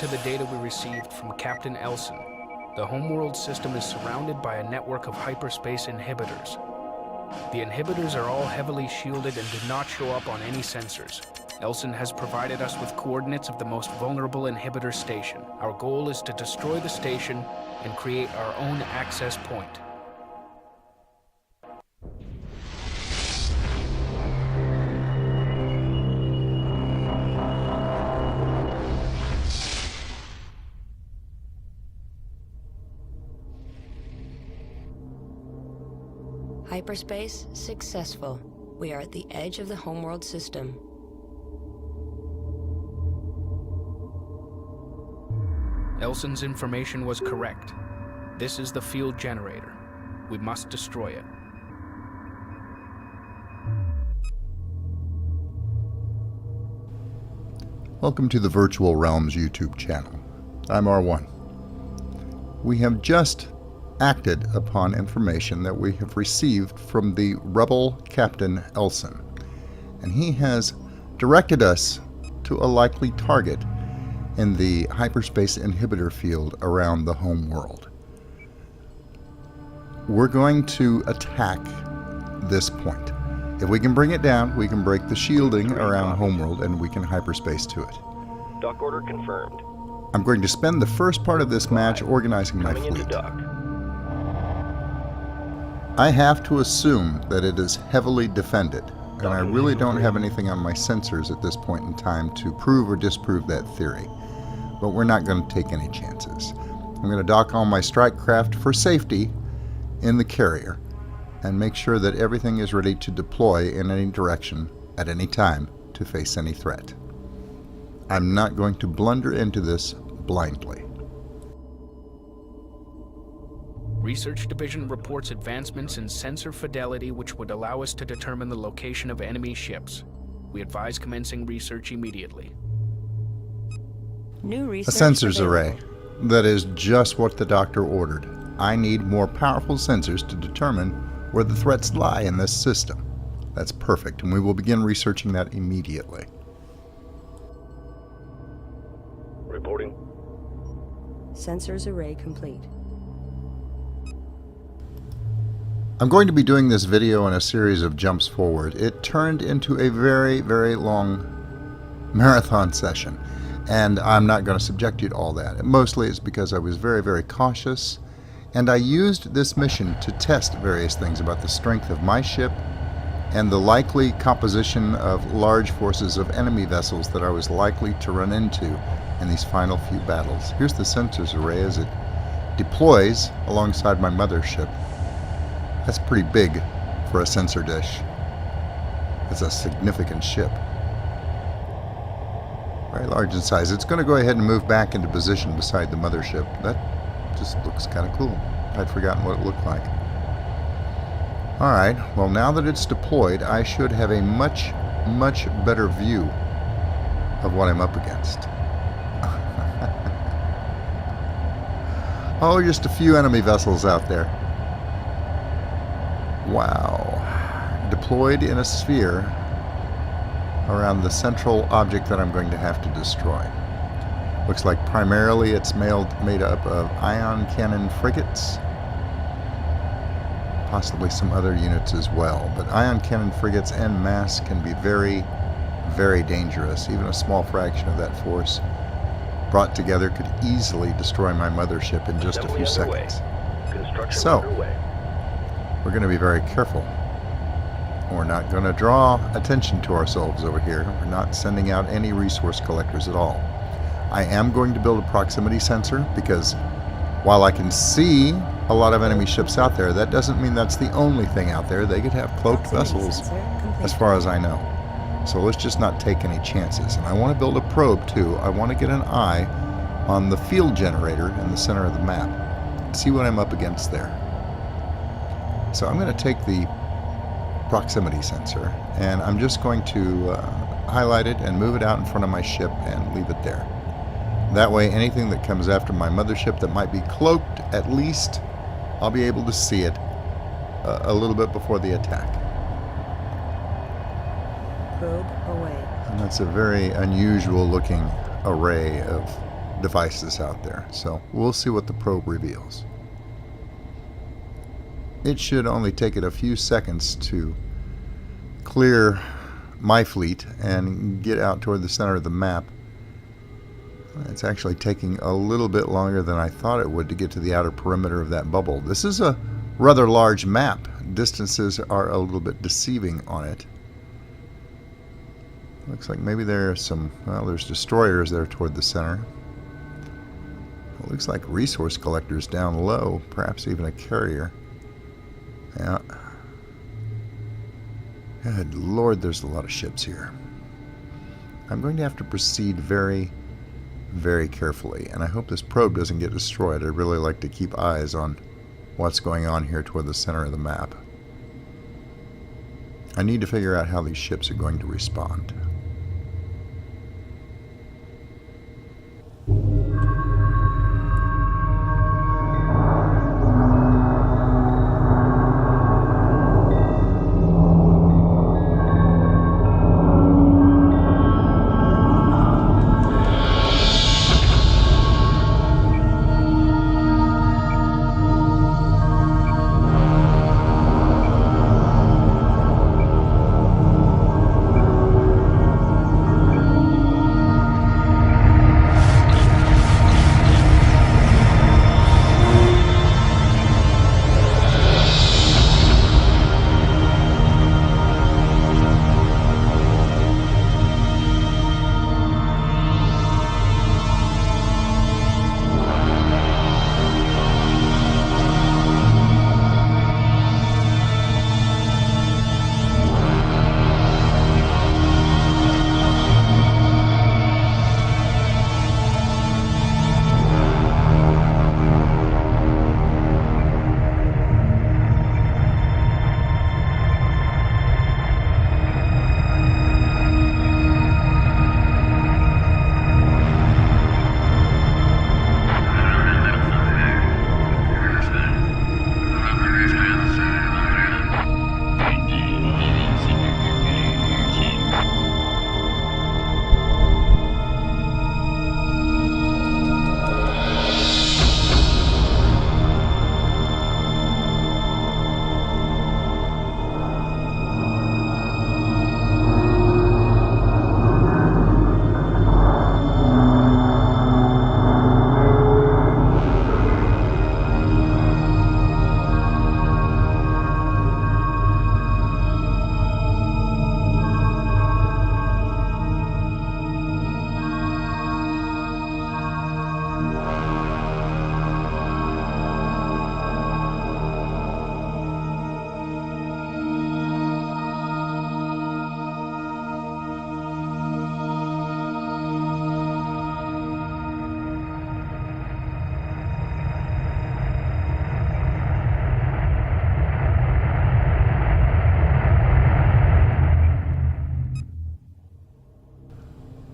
to the data we received from Captain Elson, the Homeworld system is surrounded by a network of hyperspace inhibitors. The inhibitors are all heavily shielded and do not show up on any sensors. Elson has provided us with coordinates of the most vulnerable inhibitor station. Our goal is to destroy the station and create our own access point. Hyperspace successful. We are at the edge of the Homeworld system. Elson's information was correct. This is the field generator. We must destroy it. Welcome to the Virtual Realms YouTube channel. I'm R1. We have just acted upon information that we have received from the rebel Captain Elson, and he has directed us to a likely target in the hyperspace inhibitor field around the home world. We're going to attack this point. If we can bring it down, we can break the shielding around Homeworld and we can hyperspace to it. Dock order confirmed. I'm going to spend the first part of this match organizing my Coming into fleet. dock. I have to assume that it is heavily defended, and I really don't have anything on my sensors at this point in time to prove or disprove that theory. But we're not going to take any chances. I'm going to dock all my strike craft for safety in the carrier and make sure that everything is ready to deploy in any direction at any time to face any threat. I'm not going to blunder into this blindly. Research Division reports advancements in sensor fidelity which would allow us to determine the location of enemy ships. We advise commencing research immediately. New A research sensors available. array. That is just what the doctor ordered. I need more powerful sensors to determine where the threats lie in this system. That's perfect, and we will begin researching that immediately. Reporting. Sensors array complete. I'm going to be doing this video in a series of jumps forward. It turned into a very, very long marathon session, and I'm not going to subject you to all that. Mostly it's because I was very, very cautious, and I used this mission to test various things about the strength of my ship and the likely composition of large forces of enemy vessels that I was likely to run into in these final few battles. Here's the sensors array as it deploys alongside my mothership. That's pretty big for a sensor dish. It's a significant ship. Very large in size. It's going to go ahead and move back into position beside the mothership. That just looks kind of cool. I'd forgotten what it looked like. Alright, well now that it's deployed, I should have a much, much better view of what I'm up against. Oh, just a few enemy vessels out there. Wow. Deployed in a sphere around the central object that I'm going to have to destroy. Looks like primarily it's made up of ion cannon frigates. Possibly some other units as well. But ion cannon frigates en masse can be very, very dangerous. Even a small fraction of that force brought together could easily destroy my mothership in just a few seconds. Construction So, underway. we're going to be very careful. We're not going to draw attention to ourselves over here. We're not sending out any resource collectors at all. I am going to build a proximity sensor because while I can see a lot of enemy ships out there, that doesn't mean that's the only thing out there. They could have cloaked Proximity vessels sensor complete. as far as I know. So let's just not take any chances. And I want to build a probe too. I want to get an eye on the field generator in the center of the map. See what I'm up against there. So I'm going to take the proximity sensor and I'm just going to highlight it and move it out in front of my ship and leave it there. That way anything that comes after my mothership that might be cloaked, at least I'll be able to see it a little bit before the attack. Probe away. And that's a very unusual looking array of devices out there. So we'll see what the probe reveals. It should only take it a few seconds to clear my fleet and get out toward the center of the map. It's actually taking a little bit longer than I thought it would to get to the outer perimeter of that bubble. This is a rather large map. Distances are a little bit deceiving on it. Looks like maybe there's some, well, there's destroyers there toward the center. It looks like resource collectors down low, perhaps even a carrier. Yeah. Good Lord, there's a lot of ships here. I'm going to have to proceed very, very carefully, and I hope this probe doesn't get destroyed. I'd really like to keep eyes on what's going on here toward the center of the map. I need to figure out how these ships are going to respond.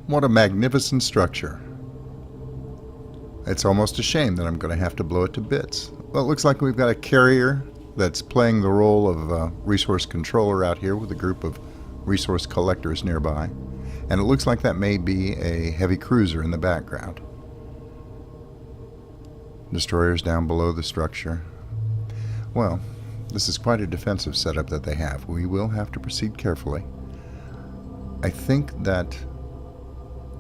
What a magnificent structure. It's almost a shame that I'm going to have to blow it to bits. Well, it looks like we've got a carrier that's playing the role of a resource controller out here with a group of resource collectors nearby. And it looks like that may be a heavy cruiser in the background. Destroyers down below the structure. Well, this is quite a defensive setup that they have. We will have to proceed carefully. I think that,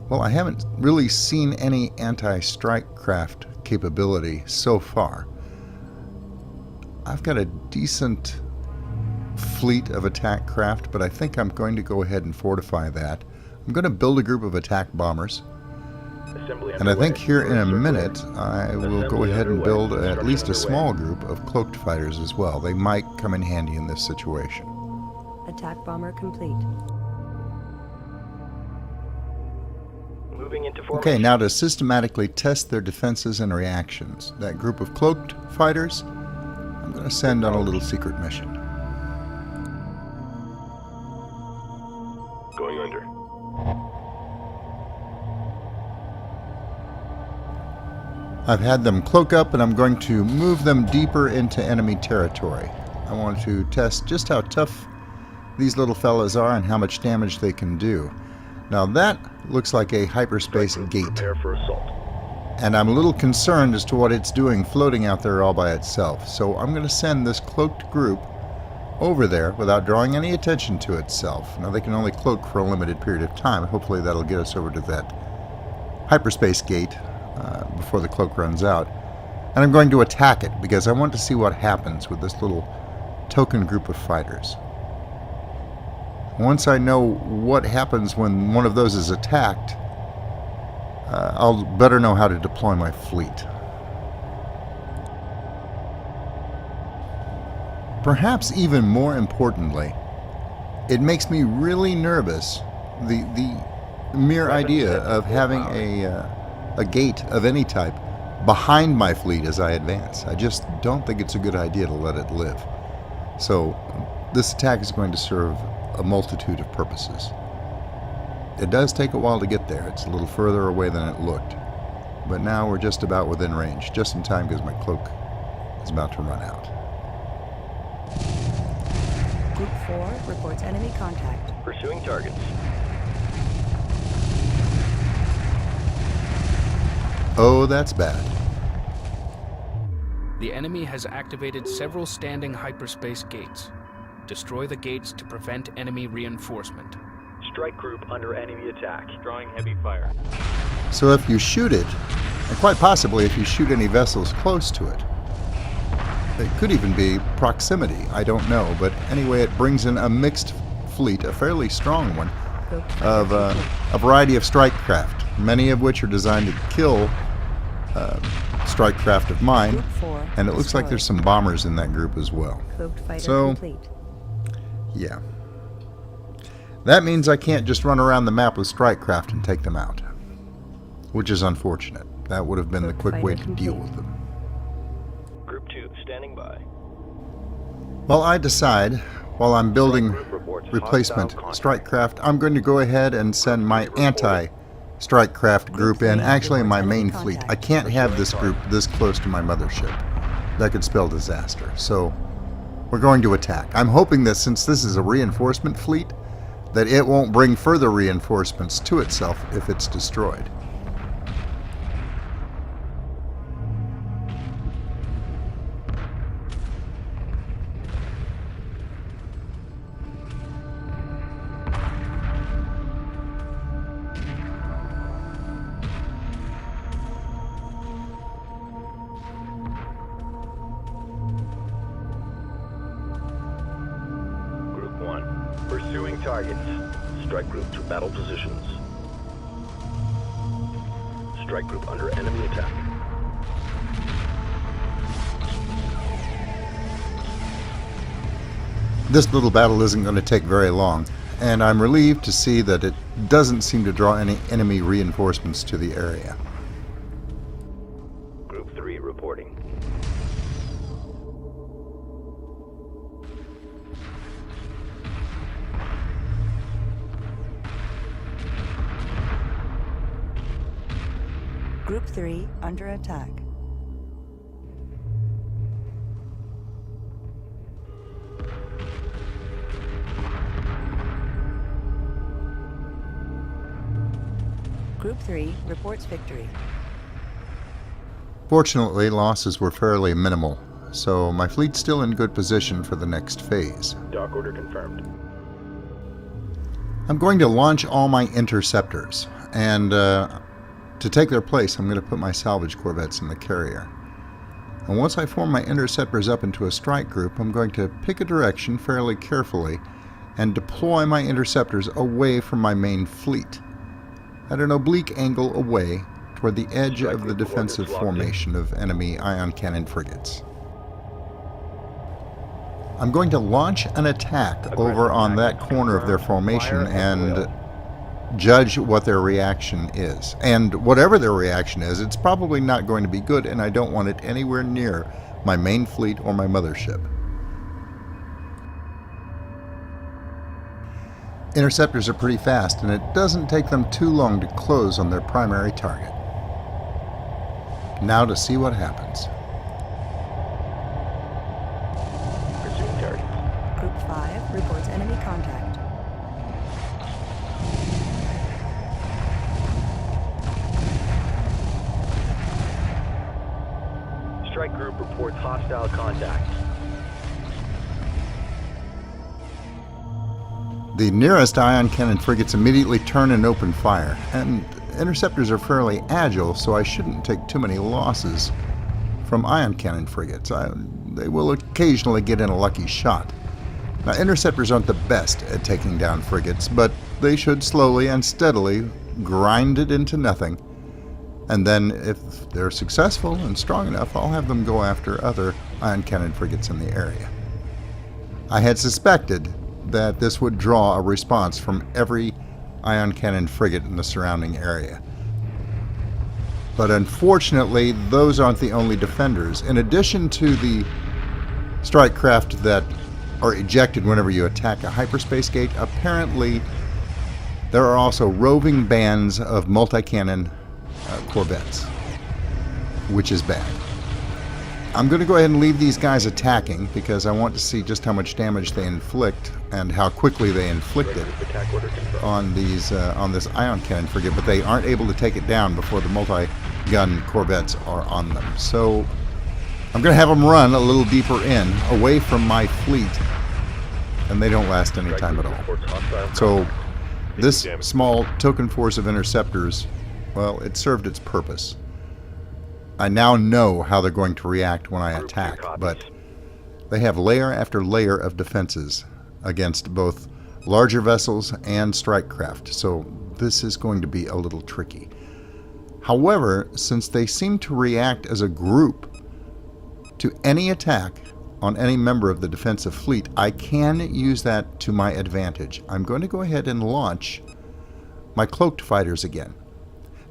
well, I haven't really seen any anti-strike craft capability so far. I've got a decent fleet of attack craft, but I think I'm going to go ahead and fortify that. I'm going to build a group of attack bombers. And I think here in a minute I will go ahead and build at least a small group of cloaked fighters as well. They might come in handy in this situation. Attack bomber complete. Moving into formation. Okay, now to systematically test their defenses and reactions. That group of cloaked fighters, I'm going to send on a little secret mission. Going under. I've had them cloak up and I'm going to move them deeper into enemy territory. I want to test just how tough these little fellas are and how much damage they can do. Now that looks like a hyperspace gate. Prepare for assault. And I'm a little concerned as to what it's doing floating out there all by itself. So I'm going to send this cloaked group over there without drawing any attention to itself. Now they can only cloak for a limited period of time. Hopefully that'll get us over to that hyperspace gate before the cloak runs out. And I'm going to attack it because I want to see what happens with this little token group of fighters. Once I know what happens when one of those is attacked, I'll better know how to deploy my fleet. Perhaps even more importantly, it makes me really nervous, the mere idea of having a gate of any type behind my fleet as I advance. I just don't think it's a good idea to let it live. So this attack is going to serve a multitude of purposes. It does take a while to get there. It's a little further away than it looked. But now we're just about within range, just in time because my cloak is about to run out. Group 4 reports enemy contact. Pursuing targets. Oh, that's bad. The enemy has activated several standing hyperspace gates. Destroy the gates to prevent enemy reinforcement. Strike group under enemy attack. Drawing heavy fire. So if you shoot it, and quite possibly if you shoot any vessels close to it, it could even be proximity, I don't know. But anyway, it brings in a mixed fleet, a fairly strong one, of a variety of strike craft, many of which are designed to kill strike craft of mine. Group 4 And it looks like there's some bombers in that group as well. Cloaked fighter So, complete. yeah. That means I can't just run around the map with strike craft and take them out, which is unfortunate. That would have been the quick way to deal with them. Group 2 standing by. Well, I decide, while I'm building Group reports replacement hostile strike craft, I'm going to go ahead and send my anti-strike craft group in, actually my main fleet. I can't have this group this close to my mothership. That could spell disaster. So we're going to attack. I'm hoping that since this is a reinforcement fleet, that it won't bring further reinforcements to itself if it's destroyed. Group 1. Pursuing targets. Strike group to battle positions. Strike group under enemy attack. This little battle isn't going to take very long, and I'm relieved to see that it doesn't seem to draw any enemy reinforcements to the area. Group 3 reporting. Group 3 under attack. Group 3 reports victory. Fortunately, losses were fairly minimal, so my fleet's still in good position for the next phase. Dock order confirmed. I'm going to launch all my interceptors, and to take their place, I'm going to put my salvage corvettes in the carrier. And once I form my interceptors up into a strike group, I'm going to pick a direction fairly carefully and deploy my interceptors away from my main fleet, at an oblique angle away toward the edge of the defensive formation of enemy ion cannon frigates. I'm going to launch an attack over on that corner of their formation and judge what their reaction is. And whatever their reaction is, it's probably not going to be good, and I don't want it anywhere near my main fleet or my mothership. Interceptors are pretty fast, and it doesn't take them too long to close on their primary target. Now to see what happens. Pursuing targets. Group 5 reports enemy contact. strike group reports hostile contact. The nearest ion cannon frigates immediately turn and open fire, and interceptors are fairly agile, so I shouldn't take too many losses from ion cannon frigates. They will occasionally get in a lucky shot. Now, interceptors aren't the best at taking down frigates, but they should slowly and steadily grind it into nothing. And then, if they're successful and strong enough, I'll have them go after other ion cannon frigates in the area. I had suspected that this would draw a response from every ion cannon frigate in the surrounding area. But unfortunately, those aren't the only defenders. In addition to the strike craft that are ejected whenever you attack a hyperspace gate, apparently there are also roving bands of multi-cannon corvettes, which is bad. I'm going to go ahead and leave these guys attacking because I want to see just how much damage they inflict and how quickly they inflict it on these on this ion cannon frigate, but they aren't able to take it down before the multi-gun corvettes are on them. So I'm going to have them run a little deeper in, away from my fleet, and they don't last any time at all. So this small token force of interceptors, well, it served its purpose. I now know how they're going to react when I attack, but they have layer after layer of defenses against both larger vessels and strike craft, so this is going to be a little tricky. However, since they seem to react as a group to any attack on any member of the defensive fleet, I can use that to my advantage. I'm going to go ahead and launch my cloaked fighters again.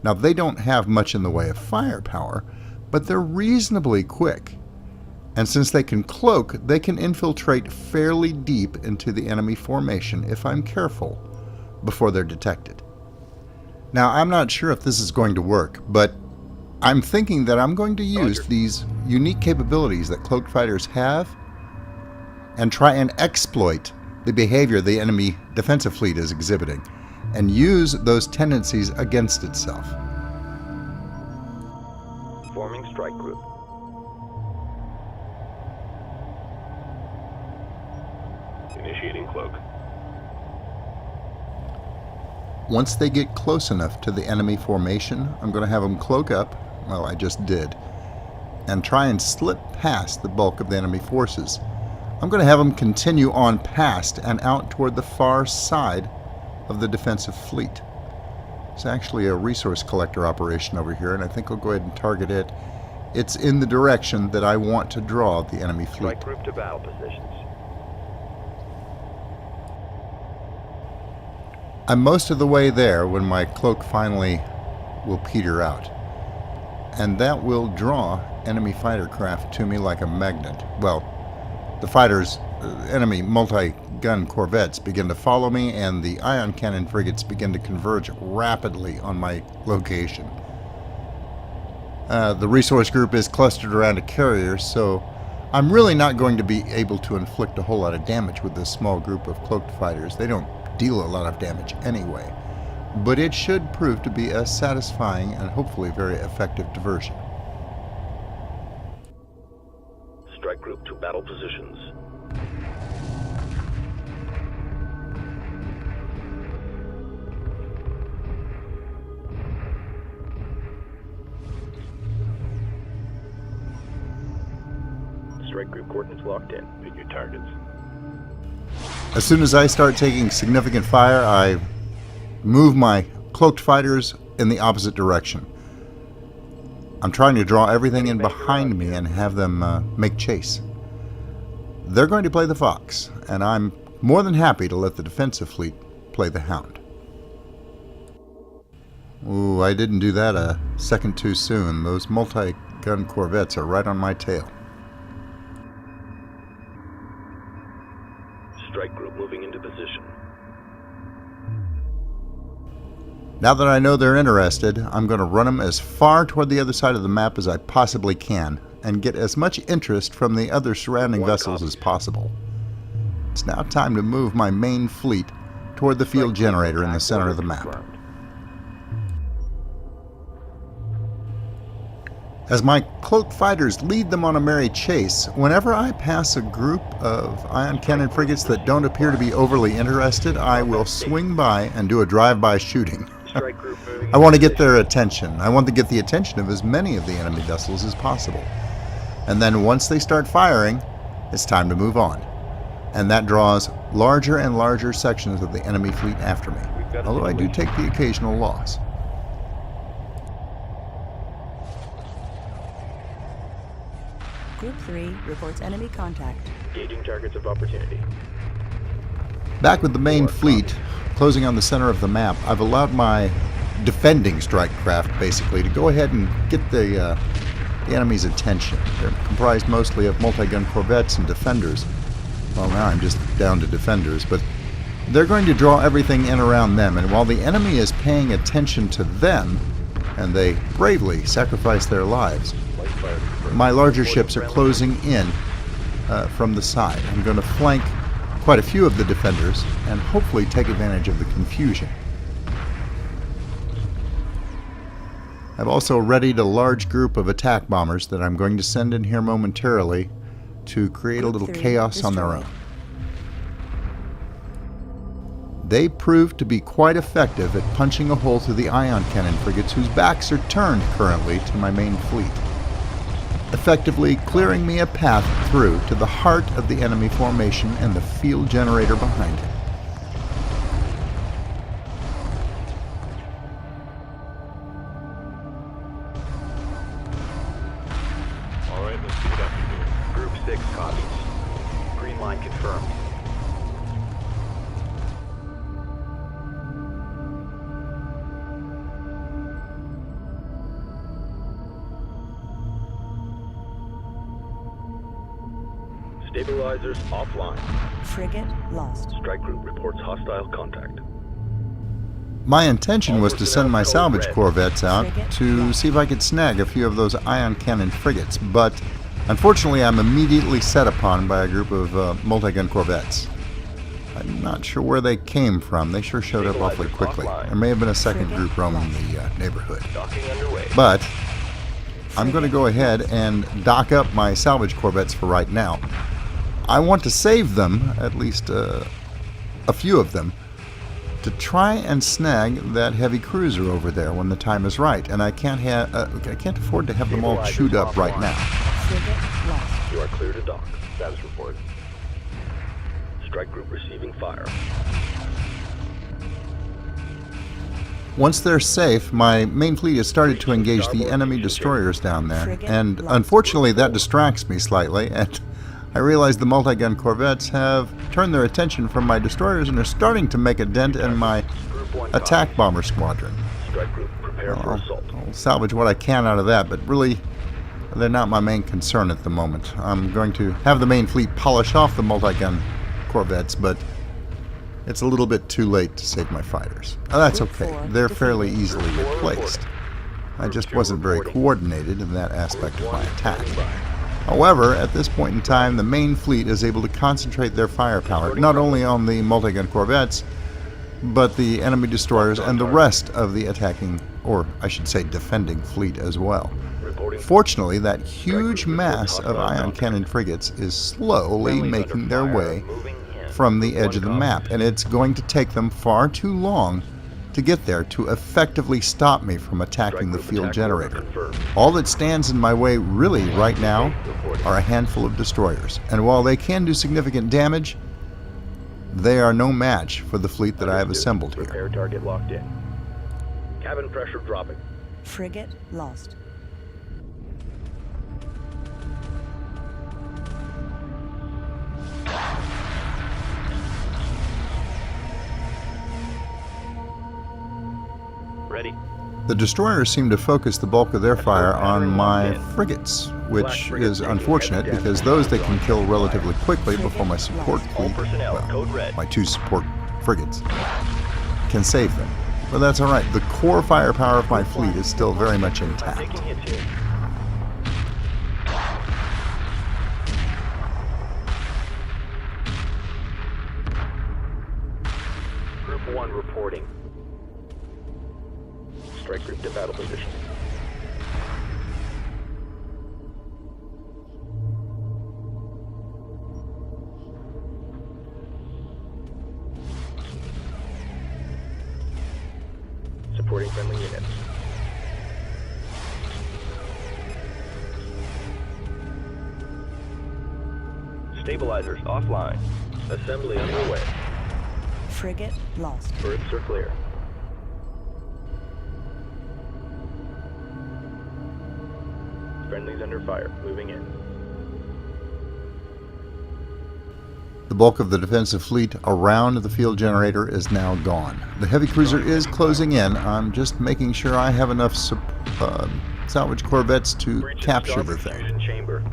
Now, they don't have much in the way of firepower, but they're reasonably quick. And since they can cloak, they can infiltrate fairly deep into the enemy formation if I'm careful before they're detected. Now, I'm not sure if this is going to work, but I'm thinking that I'm going to use these unique capabilities that cloaked fighters have and try and exploit the behavior the enemy defensive fleet is exhibiting and use those tendencies against itself. Forming strike group. Initiating cloak. Once they get close enough to the enemy formation, I'm going to have them cloak up, well, I just did, and try and slip past the bulk of the enemy forces. I'm going to have them continue on past and out toward the far side of the defensive fleet. It's actually a resource collector operation over here, and I think I'll go ahead and target it. It's in the direction that I want to draw the enemy fleet. Strike group to battle positions. I'm most of the way there when my cloak finally will peter out. And that will draw enemy fighter craft to me like a magnet. Well, the fighters, enemy multi-gun corvettes begin to follow me, and the ion cannon frigates begin to converge rapidly on my location. The resource group is clustered around a carrier, so I'm really not going to be able to inflict a whole lot of damage with this small group of cloaked fighters. They don't deal a lot of damage anyway, but it should prove to be a satisfying and hopefully very effective diversion. Strike group to battle positions. Strike group coordinates locked in. Pick your targets. As soon as I start taking significant fire, I move my cloaked fighters in the opposite direction. I'm trying to draw everything in behind me and have them make chase. They're going to play the fox, and I'm more than happy to let the defensive fleet play the hound. Ooh, I didn't do that a second too soon. Those multi-gun corvettes are right on my tail. Strike group moving into position. Now that I know they're interested, I'm going to run them as far toward the other side of the map as I possibly can and get as much interest from the other surrounding vessels as possible. It's now time to move my main fleet toward the field generator in the center of the map. As my cloaked fighters lead them on a merry chase, whenever I pass a group of ion cannon frigates that don't appear to be overly interested, I will swing by and do a drive-by shooting. Strike group moving. I want to get their attention. I want to get the attention of as many of the enemy vessels as possible. And then once they start firing, it's time to move on. And that draws larger and larger sections of the enemy fleet after me, although I do take the occasional loss. Group 3 reports enemy contact. Engaging targets of opportunity. Back with the main fleet, closing on the center of the map, I've allowed my defending strike craft, basically, to go ahead and get the enemy's attention. They're comprised mostly of multi-gun corvettes and defenders. Well, now I'm just down to defenders, but they're going to draw everything in around them, and while the enemy is paying attention to them, and they bravely sacrifice their lives, my larger ships are closing in from the side. I'm going to flank quite a few of the defenders and hopefully take advantage of the confusion. I've also readied a large group of attack bombers that I'm going to send in here momentarily to create a little chaos on their own. They proved to be quite effective at punching a hole through the ion cannon frigates whose backs are turned currently to my main fleet, effectively clearing me a path through to the heart of the enemy formation and the field generator behind it. All right, let's see what I can do. Group 6 copies. Green line confirmed. Stabilizers offline. Frigate lost. Strike group reports hostile contact. My intention was to send my salvage corvettes out to see if I could snag a few of those ion cannon frigates, but unfortunately I'm immediately set upon by a group of multi-gun corvettes. I'm not sure where they came from. They sure showed up awfully quickly. There may have been a second group roaming the neighborhood. Docking underway. But I'm going to go ahead and dock up my salvage corvettes for right now. I want to save them, at least a few of them, to try and snag that heavy cruiser over there when the time is right. And I can't afford to have them all chewed up right now. Frigate lost. You are clear to dock. Status report. Strike group receiving fire. Once they're safe, my main fleet has started to engage the enemy destroyers down there. And unfortunately that distracts me slightly, and I realize the multi-gun corvettes have turned their attention from my destroyers and are starting to make a dent in my attack bomber squadron. Strike group prepare for assault. I'll salvage what I can out of that, but really, they're not my main concern at the moment. I'm going to have the main fleet polish off the multi-gun corvettes, but it's a little bit too late to save my fighters. Oh, that's okay. They're fairly easily replaced. I just wasn't very coordinated in that aspect of my attack. However, at this point in time, the main fleet is able to concentrate their firepower not only on the multi-gun corvettes, but the enemy destroyers and the rest of the attacking, or I should say defending fleet as well. Fortunately, that huge mass of ion cannon frigates is slowly making their way from the edge of the map, and it's going to take them far too long to get there to effectively stop me from attacking the field generator. All that stands in my way really right now are a handful of destroyers, and while they can do significant damage, they are no match for the fleet that I have assembled here. Repair target locked in. Cabin pressure dropping. Frigate lost. Ready. The destroyers seem to focus the bulk of their fire on my frigates, which is unfortunate because those they can kill relatively quickly before my support fleet, well, my two support frigates, can save them. But that's alright, the core firepower of my fleet is still very much intact. Taking hits here. Group 1 reporting. Strike group to battle position. friendly units. Stabilizers offline. Assembly underway. Frigate lost. Berths are clear. Friendlies under fire. Moving in. The bulk of the defensive fleet around the field generator is now gone. The heavy cruiser is closing in. I'm just making sure I have enough salvage corvettes to Breach capture the the thing. fusion chamber.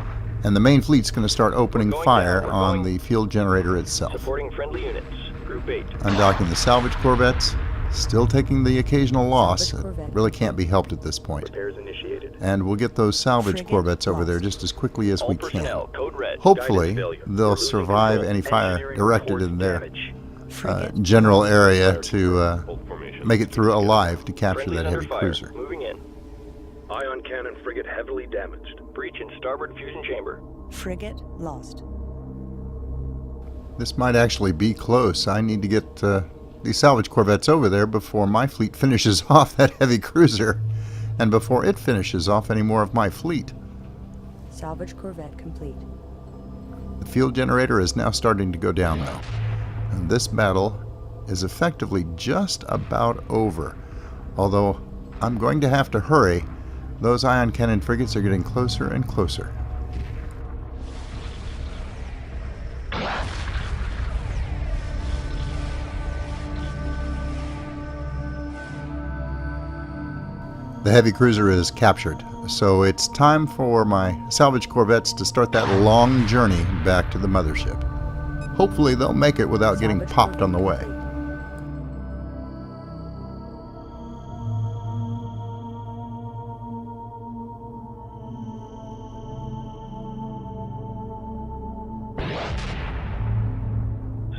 And the main fleet's going to start opening We're going fire down. We're on going- the field generator itself. Supporting friendly units. Group 8. Undocking the salvage corvettes, still taking the occasional loss. Salvage It corvette. really can't be helped at this point. Repairs initiated. And we'll get those salvage Frigate corvettes over there lost. just as quickly as All we can. personnel, code red. Hopefully, Guidance failure. they'll We're losing survive control. any fire Engineering directed reports in their damage. Frigate general lost. area to Hold formation. make it through alive to capture Friendlies that under heavy fire. cruiser. Moving in. Ion cannon frigate heavily damaged. Breach in starboard fusion chamber. Frigate lost. This might actually be close. I need to get these salvage corvettes over there before my fleet finishes off that heavy cruiser and before it finishes off any more of my fleet. Salvage corvette complete. The field generator is now starting to go down though. And this battle is effectively just about over. Although I'm going to have to hurry. Those ion cannon frigates are getting closer and closer. The heavy cruiser is captured, so it's time for my salvage corvettes to start that long journey back to the mothership. Hopefully they'll make it without getting Salvage popped on the corvette way. complete.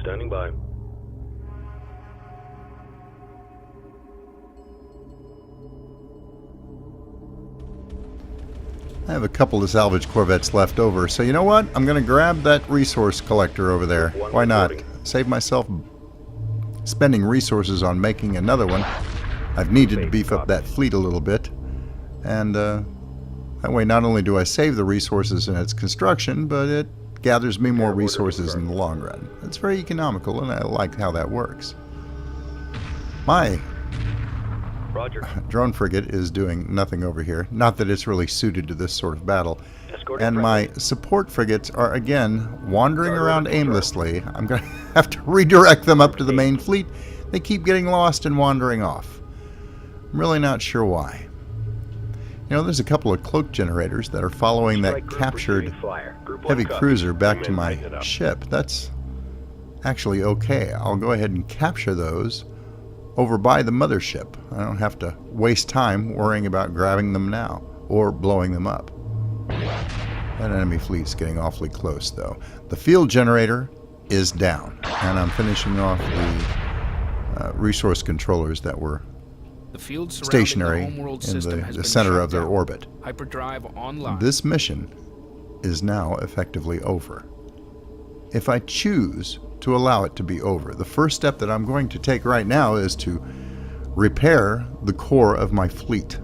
Standing by. I have a couple of salvage corvettes left over, so you know what? I'm going to grab that resource collector over there. One Why not? reporting. Save myself spending resources on making another one. I've needed to beef up that fleet a little bit. And that way not only do I save the resources in its construction, but it gathers me more Order resources in the long run. It's very economical, and I like how that works. My Roger. drone frigate is doing nothing over here. Not that it's really suited to this sort of battle. Escorting And friendly. my support frigates are again wandering Guard around order confirmed. aimlessly. I'm going to have to redirect them up to the main fleet. They keep getting lost and wandering off. I'm really not sure why. You know, there's a couple of cloak generators that are following that Strike group captured receiving fire. Group 1 heavy copy. cruiser back to Men my tighten it up. ship. That's actually okay. I'll go ahead and capture those over by the mothership. I don't have to waste time worrying about grabbing them now or blowing them up. That enemy fleet's getting awfully close though. The field generator is down, and I'm finishing off the resource controllers that were The field surrounding stationary the Homeworld in system has the been center shut of their down. orbit. Hyperdrive online. This mission is now effectively over. If I choose to allow it to be over, the first step that I'm going to take right now is to repair the core of my fleet.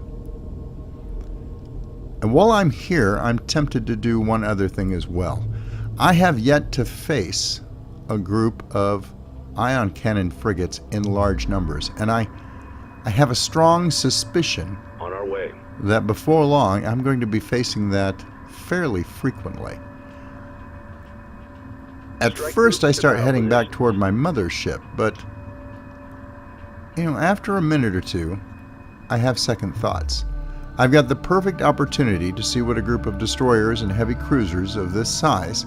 And while I'm here, I'm tempted to do one other thing as well. I have yet to face a group of ion cannon frigates in large numbers, and I have a strong suspicion On our way. that before long I'm going to be facing that fairly frequently. At Strike first group I to start battle heading back position. toward my mothership, but you know, after a minute or two, I have second thoughts. I've got the perfect opportunity to see what a group of destroyers and heavy cruisers of this size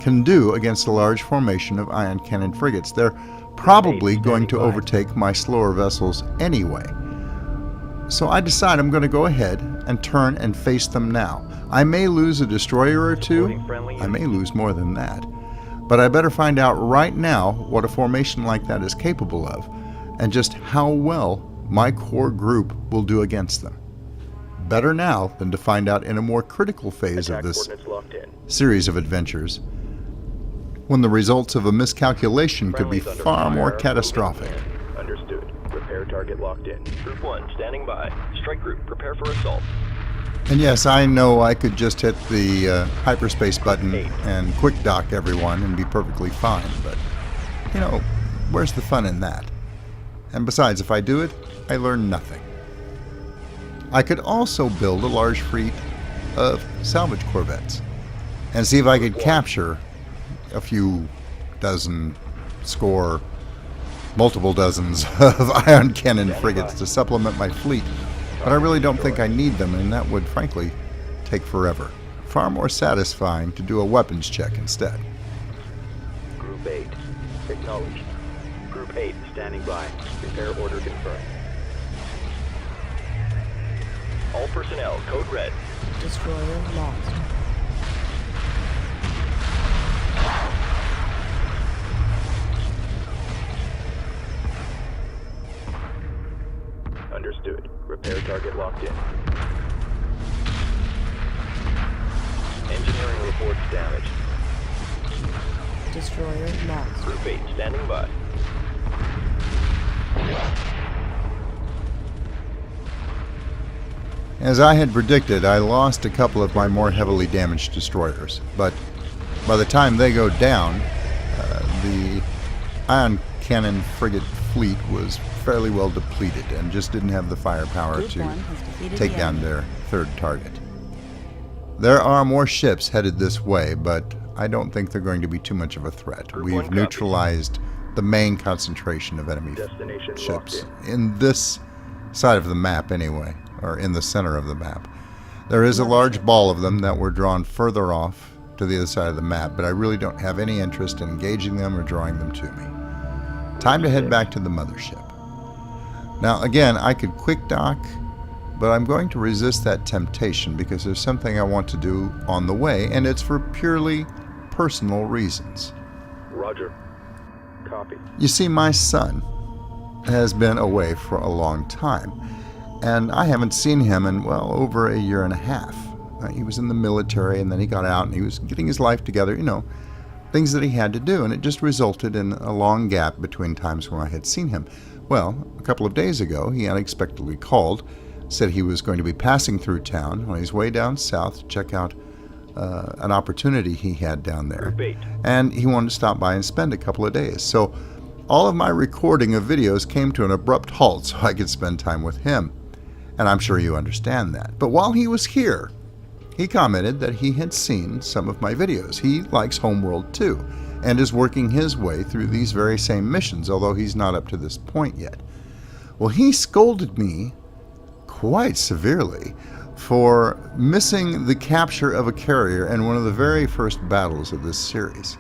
can do against a large formation of ion cannon frigates. They're probably going to overtake my slower vessels anyway. So I decide I'm going to go ahead and turn and face them now. I may lose a destroyer or two. Supporting friendly I may lose more than that. But I better find out right now what a formation like that is capable of, and just how well my core group will do against them. Better now than to find out in a more critical phase Attack of this coordinates locked in. series of adventures, when the results of a miscalculation could be Friendlies under far more fire. catastrophic. Moving in. Understood. Repair target locked in. Group 1, standing by. Strike group, prepare for assault. And yes, I know I could just hit the hyperspace button and quick dock everyone and be perfectly fine, but, you know, where's the fun in that? And besides, if I do it, I learn nothing. I could also build a large fleet of salvage corvettes and see if I could capture a few dozen, score, multiple dozens of ion cannon frigates to supplement my fleet. But I really don't think I need them, and that would, frankly, take forever. Far more satisfying to do a weapons check instead. Group 8, acknowledged. Group 8, standing by. Repair order confirmed. All personnel, code red. Destroyer lost. Understood. Repair target locked in. Engineering reports damage. Destroyer lost. Group 8, standing by. As I had predicted, I lost a couple of my more heavily damaged destroyers, but by the time they go down, the ion cannon frigate fleet was fairly well depleted and just didn't have the firepower Group to 1 has defeated take the down enemy. their third target. There are more ships headed this way, but I don't think they're going to be too much of a threat. Group We've 1 copy. neutralized the main concentration of enemy Destination ships locked in this side of the map anyway, or in the center of the map. There is a large ball of them that were drawn further off to the other side of the map, but I really don't have any interest in engaging them or drawing them to me. Time to head back to the mothership. Now again, I could quick dock, but I'm going to resist that temptation because there's something I want to do on the way, and it's for purely personal reasons. in. Roger. Copy. You see, my son has been away for a long time, and I haven't seen him in, well, over a year and a half. He was in the military, and then he got out, and he was getting his life together, you know, things that he had to do, and it just resulted in a long gap between times when I had seen him. Well, a couple of days ago, he unexpectedly called, said he was going to be passing through town on his way down south to check out an opportunity he had down there. Group 8. And he wanted to stop by and spend a couple of days. So all of my recording of videos came to an abrupt halt so I could spend time with him. And I'm sure you understand that. But while he was here, he commented that he had seen some of my videos. He likes Homeworld too, and is working his way through these very same missions, although he's not up to this point yet. Well, he scolded me quite severely for missing the capture of a carrier in one of the very first battles of this series.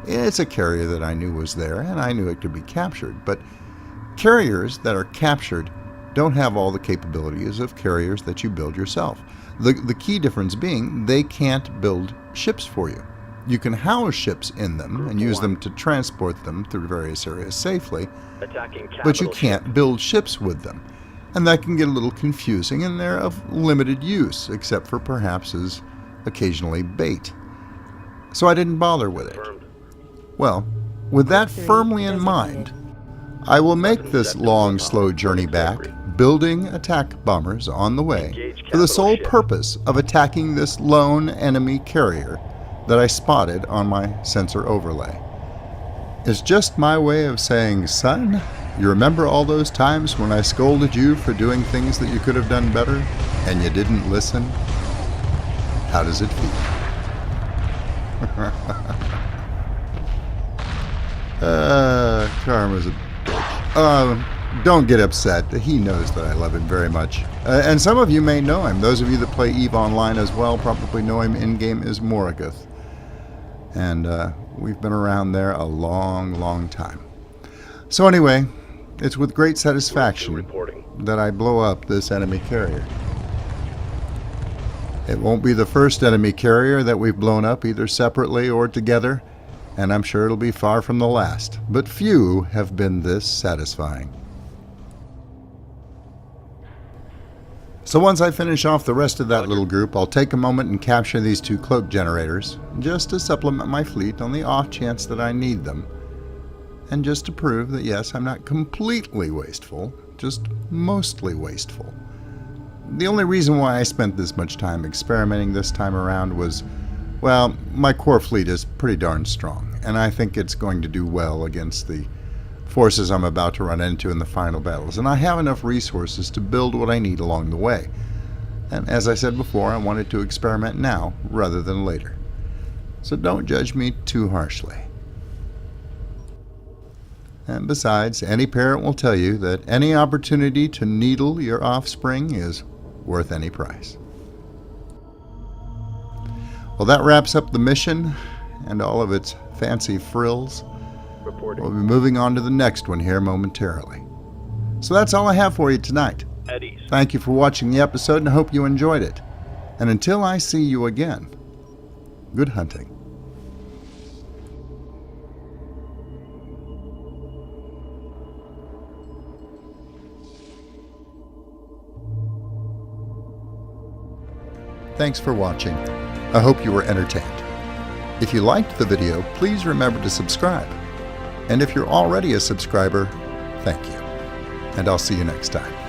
It's a carrier that I knew was there, and I knew it could be captured, but carriers that are captured don't have all the capabilities of carriers that you build yourself. The key difference being they can't build ships for you. You can house ships in them and use them to transport them through various areas safely, Attacking capital but you ship. can't build ships with them. And that can get a little confusing, and they're of limited use, except for perhaps as occasionally bait. So I didn't bother with it. Confirmed. Well, with that Group 3 firmly in designated. mind, I will make this long, slow journey back, building attack bombers on the way, Engage for the sole capital ship. purpose of attacking this lone enemy carrier that I spotted on my sensor overlay. It's just my way of saying, son, you remember all those times when I scolded you for doing things that you could have done better, and you didn't listen? How does it feel? Karma's a bitch. Don't get upset. He knows that I love him very much. And some of you may know him. Those of you that play EVE Online as well probably know him in-game as Moragath. And we've been around there a long, long time. So anyway, it's with great satisfaction Reporting. that I blow up this enemy carrier. It won't be the first enemy carrier that we've blown up, either separately or together, and I'm sure it'll be far from the last. But few have been this satisfying. So once I finish off the rest of that little group, I'll take a moment and capture these 2 cloak generators, just to supplement my fleet on the off chance that I need them. And just to prove that yes, I'm not completely wasteful just mostly wasteful. The only reason why I spent this much time experimenting this time around was, well, my core fleet is pretty darn strong, and I think it's going to do well against the forces I'm about to run into in the final battles, and I have enough resources to build what I need along the way. And as I said before, I wanted to experiment now rather than later. So don't judge me too harshly. And besides, any parent will tell you that any opportunity to needle your offspring is worth any price. Well, that wraps up the mission and all of its fancy frills. Reporting. We'll be moving on to the next one here momentarily. So that's all I have for you tonight. At ease. Thank you for watching the episode, and I hope you enjoyed it. And until I see you again, good hunting. Thanks for watching. I hope you were entertained. If you liked the video, please remember to subscribe. And if you're already a subscriber, thank you. And I'll see you next time.